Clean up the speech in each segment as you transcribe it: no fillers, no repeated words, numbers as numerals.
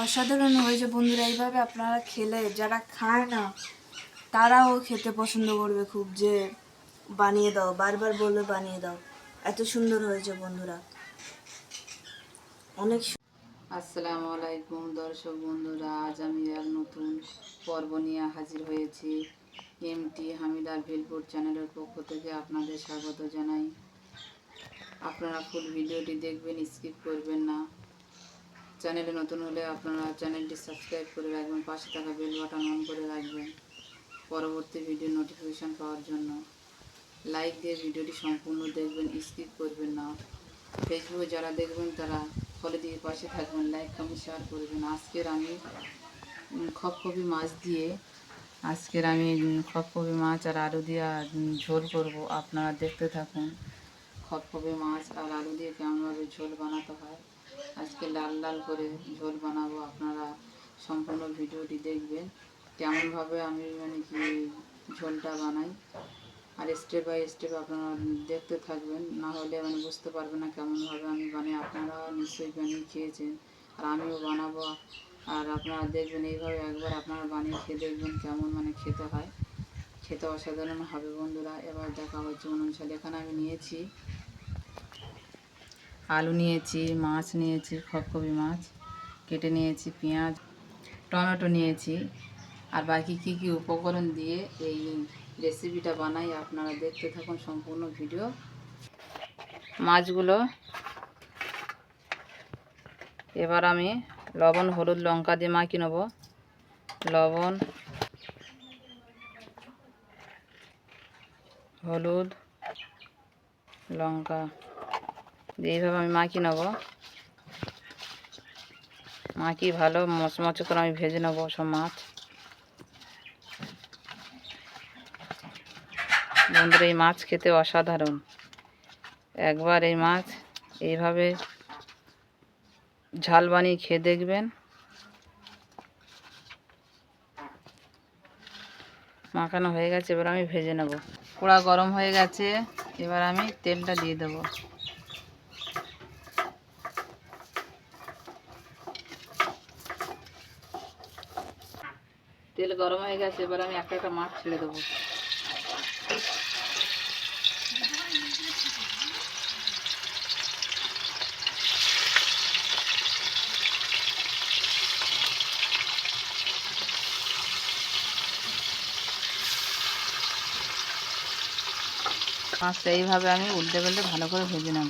অসাধারণ হয়েছে বন্ধুরা। এইভাবে আপনারা খেলে যারা খায় না তারাও খেতে পছন্দ করবে খুব, যে বানিয়ে দাও, বারবার বলবে বানিয়ে দাও। এত সুন্দর হয়েছে বন্ধুরা, অনেক আসসালামু আলাইকুম দর্শক বন্ধুরা, আজ আমি এক নতুন পর্ব নিয়ে হাজির হয়েছি। এমটি হামিদার ভেলপুর চ্যানেলের পক্ষ থেকে আপনাদের স্বাগত জানাই। আপনারা ফুল ভিডিওটি দেখবেন, স্কিপ করবেন না। চ্যানেলে নতুন হলে আপনারা চ্যানেলটি সাবস্ক্রাইব করে রাখবেন, পাশে থাকা বেল বাটন অন করে রাখবেন পরবর্তী ভিডিও নোটিফিকেশান পাওয়ার জন্য। লাইক দিয়ে ভিডিওটি সম্পূর্ণ দেখবেন, স্কিপ করবেন না। ফেসবুকে যারা দেখবেন তারা ফলো দিয়ে পাশে থাকবেন, লাইক কমেন্ট শেয়ার করবেন। আজকের আমি খপখপি মাছ আর আলু দিয়ে ঝোল করব, আপনারা দেখতে থাকুন। খপখপি মাছ আর আলু দিয়ে কেমনভাবে ঝোল বানাতে হয়, আজকে লাল লাল করে ঝোল বানাবো। আপনারা সম্পূর্ণ ভিডিওটি দেখবেন কেমনভাবে আমি কি ঝোলটা বানাই, আর স্টেপ বাই স্টেপ আপনারা দেখতে থাকবেন, না হলে বুঝতে পারবেন না কেমনভাবে আমি বানাই। আপনারা নিশ্চয়ই বানিয়ে খেয়েছেন আর আমিও বানাবো, আর আপনারা দেখবেন এইভাবে একবার আপনারা বানিয়ে খেয়ে দেখবেন কেমন খেতে হয়। খেতে অসাধারণ হবে বন্ধুরা। এবার দেখা হচ্ছে অনুসারে। এখানে আমি নিয়েছি আলু, নিয়েছি মাছ, নিয়েছি খপখপি মাছ কেটে নিয়েছি, পেঁয়াজ টমেটো নিয়েছি, আর বাকি কি কি উপকরণ দিয়ে এই রেসিপিটা বানাই আপনারা দেখতে থাকুন সম্পূর্ণ ভিডিও। মাছগুলো এবার আমি লবণ, হলুদ, লঙ্কা দিয়ে মাখিয়ে নেব। লবণ, হলুদ, লঙ্কা দিয়ে এইভাবে আমি মাখিয়ে নেব। মাখিয়ে ভালো মচমচে করে আমি ভেজে নেব সব মাছ। বন্ধুরা, এই মাছ খেতে অসাধারণ। একবার এই মাছ এইভাবে ঝাল বানিয়ে খেয়ে দেখবেন। মাখানো হয়ে গেছে, এবার আমি ভেজে নেব। কড়া গরম হয়ে গেছে, এবার আমি তেলটা দিয়ে দেব। তেল গরম হয়ে গেছে, এবার আমি একটা একটা মাছ ছেড়ে দেবো। মাছটা এইভাবে আমি উল্টে পাল্টে ভালো করে ভেজে নেব।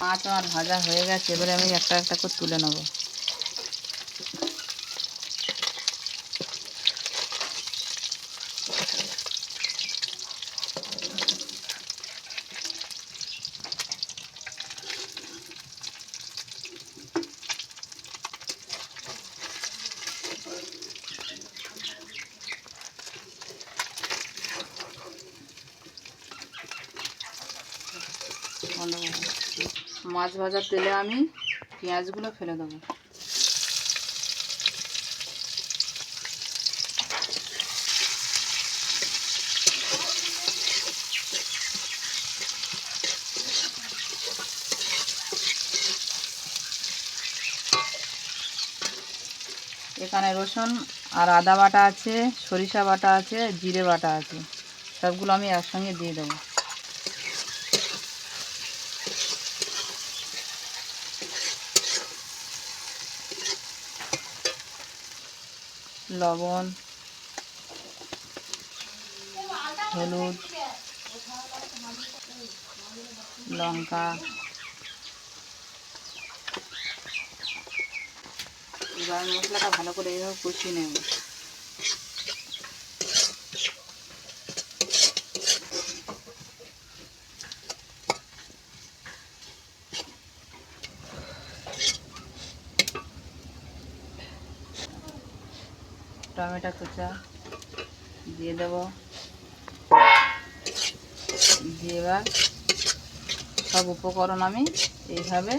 মাছ আমার ভাজা হয়ে গেছে, এবারে আমি একটা একটা করে তুলে নেব। মাছ ভাজার তেলে আমি পেঁয়াজগুলো ফেলে দেবো। এখানে রসুন আর আদা বাটা আছে, সরিষা বাটা আছে, জিরে বাটা আছে, সবগুলো আমি একসঙ্গে দিয়ে দেবো। লবণ, হলুদ, লঙ্কা, এবার মশলাটা ভালো করে এইভাবে কষিয়ে নেব। টমেটো কুচা দিয়ে দেব, দিয়ে এবার সব উপকরণ আমি এইভাবে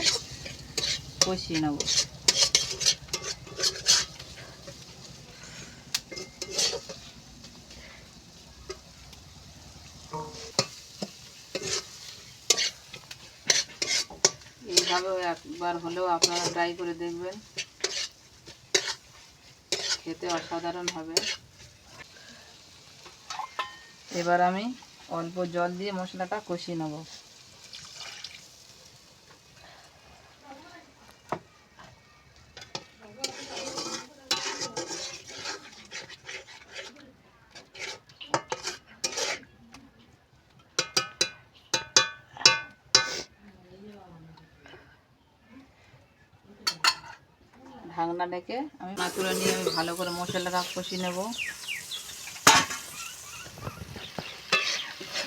কষিয়ে নেব। এইভাবে একবার হলেও আপনারা ট্রাই করে দেখবেন, খেতে অসাধারণ হবে। এবার আমি অল্প জল দিয়ে মশলাটা কষিয়ে নেব। ঢাকনা ডেকে আমি তুলে নিয়ে আমি ভালো করে মশলাটা কষিয়ে নেব।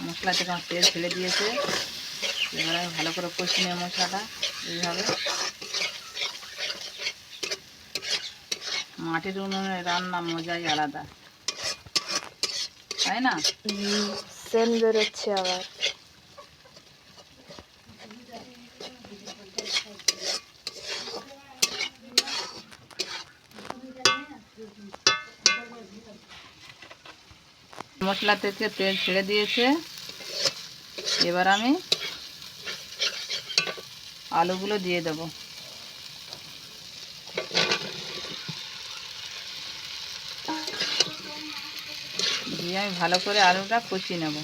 মশলা থেকে আমার তেল ছেড়ে দিয়েছে, এবার আমি ভালো করে কষিয়ে নেব মশলাটা। এইভাবে মাটির উনুনে রান্না মজাই আলাদা, তাই না? সেন্ট বেরোচ্ছে আবার। মশলা থেকে তেল ছেড়ে দিয়েছে, এবার আমি আলুগুলো দিয়ে দেব। দিয়ে আমি ভালো করে আলুটা কষিয়ে নেব।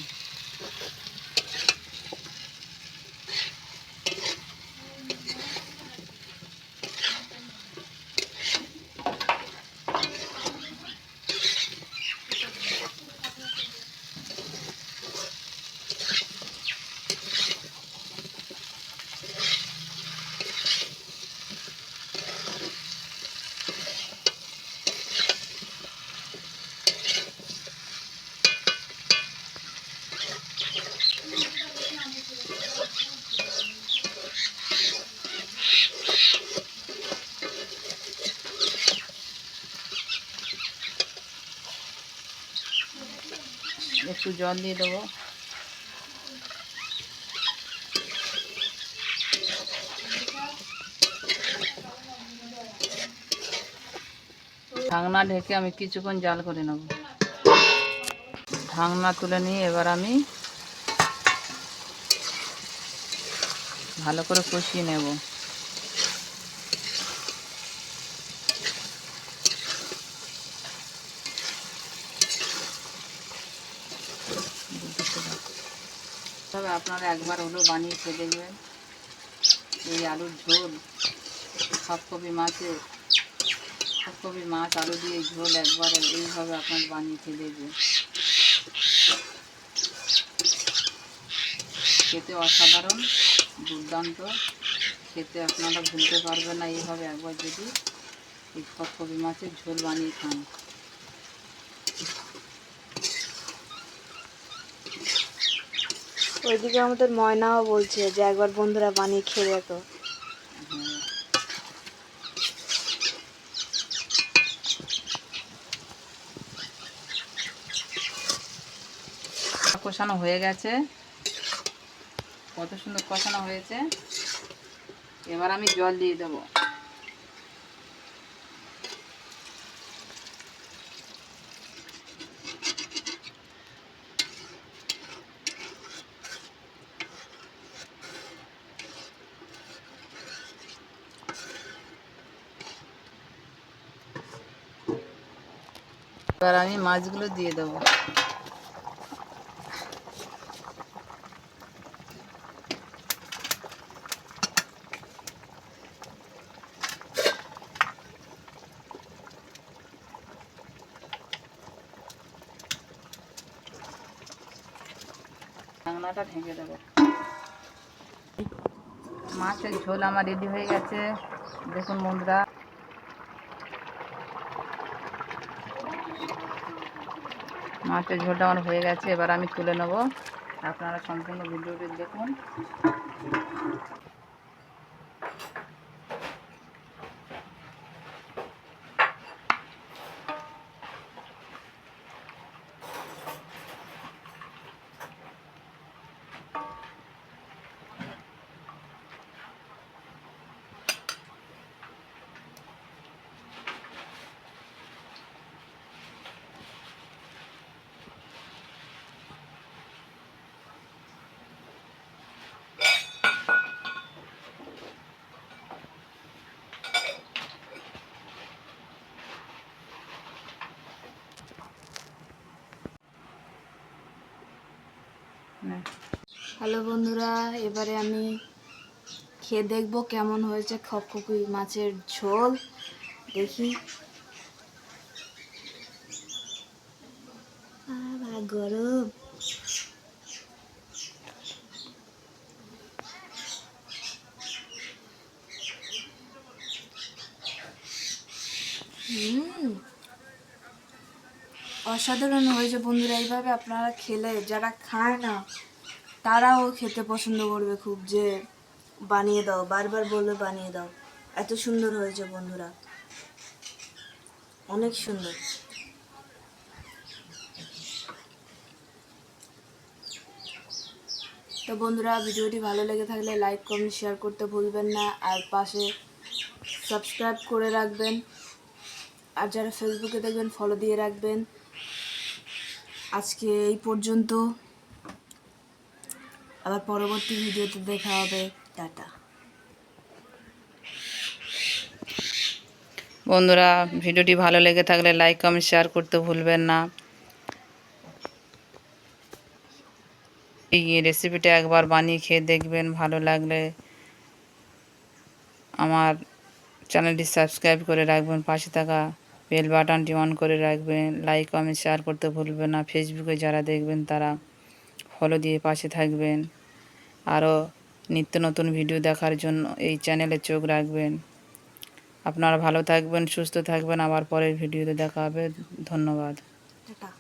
একটু জল দিয়ে দেবো। ঢাকনা ঢেকে আমি কিছুক্ষণ জাল করে নেব। ঢাকনা তুলে নিয়ে এবার আমি ভালো করে কষিয়ে নেব। তবে আপনারা একবার হলেও বানিয়ে খেয়ে দেখবেন। এই আলুর ঝোল, ফুলকপি মাছ আলু দিয়ে ঝোল একবার এইভাবে আপনারা বানিয়ে খেয়ে দেখবেন, খেতে অসাধারণ, দুর্দান্ত, খেতে আপনারা ভুলতে পারবেন না। এইভাবে একবার যদি এই ফুলকপি মাছের ঝোল বানিয়ে খান। ওইদিকে আমাদের ময়নাও বলছে যে একবার বন্ধুরা বানিয়ে খেয়ে দেখো। কষানো হয়ে গেছে, কত সুন্দর কষানো হয়েছে। এবার আমি জল দিয়ে দেবো। এবার আমি মাছগুলো দিয়ে দেবো। ঢাকনাটা ঢেকে দেবো। মাছের ঝোল আমার রেডি হয়ে গেছে, দেখুন বন্ধুরা। মাছের ঝোলটা আমার হয়ে গেছে, এবার আমি তুলে নেব। আপনারা সম্পূর্ণ ভিডিওটি দেখুন। না। হ্যালো বন্ধুরা, এবারে আমি খেয়ে দেখবো কেমন হয়েছে খপখপি মাছের ঝোল। দেখি। গরম। অসাধারণ হয়েছে বন্ধুরা। এইভাবে আপনারা খেলে, যারা খায় না তারাও খেতে পছন্দ করবে খুব, যে বানিয়ে দাও, বারবার বলবে বানিয়ে দাও। এত সুন্দর হয়েছে বন্ধুরা, অনেক সুন্দর। তো বন্ধুরা, ভিডিওটি ভালো লেগে থাকলে লাইক কমেন্ট শেয়ার করতে ভুলবেন না, আর পাশে সাবস্ক্রাইব করে রাখবেন, আর যারা ফেসবুকে দেখবেন ফলো দিয়ে রাখবেন। আজকে এই পর্যন্ত, আবার পরবর্তী ভিডিওতে দেখা হবে। টাটা। বন্ধুরা, ভিডিওটি ভালো লেগে থাকলে লাইক কমেন্ট শেয়ার করতে ভুলবেন না। এই রেসিপিটা একবার বানিয়ে খেয়ে দেখবেন, ভালো লাগলে আমার চ্যানেলটি সাবস্ক্রাইব করে রাখবেন, পাশে থাকা বেল বাটনটি অন করে রাখবেন, লাইক কমেন্ট শেয়ার করতে ভুলবেন না। ফেসবুকে যারা দেখবেন তারা ফলো দিয়ে পাশে থাকবেন। আরও নিত্য নতুন ভিডিও দেখার জন্য এই চ্যানেলে চোখ রাখবেন। আপনারা ভালো থাকবেন, সুস্থ থাকবেন। আবার পরের ভিডিওতে দেখা হবে। ধন্যবাদ। টাটা।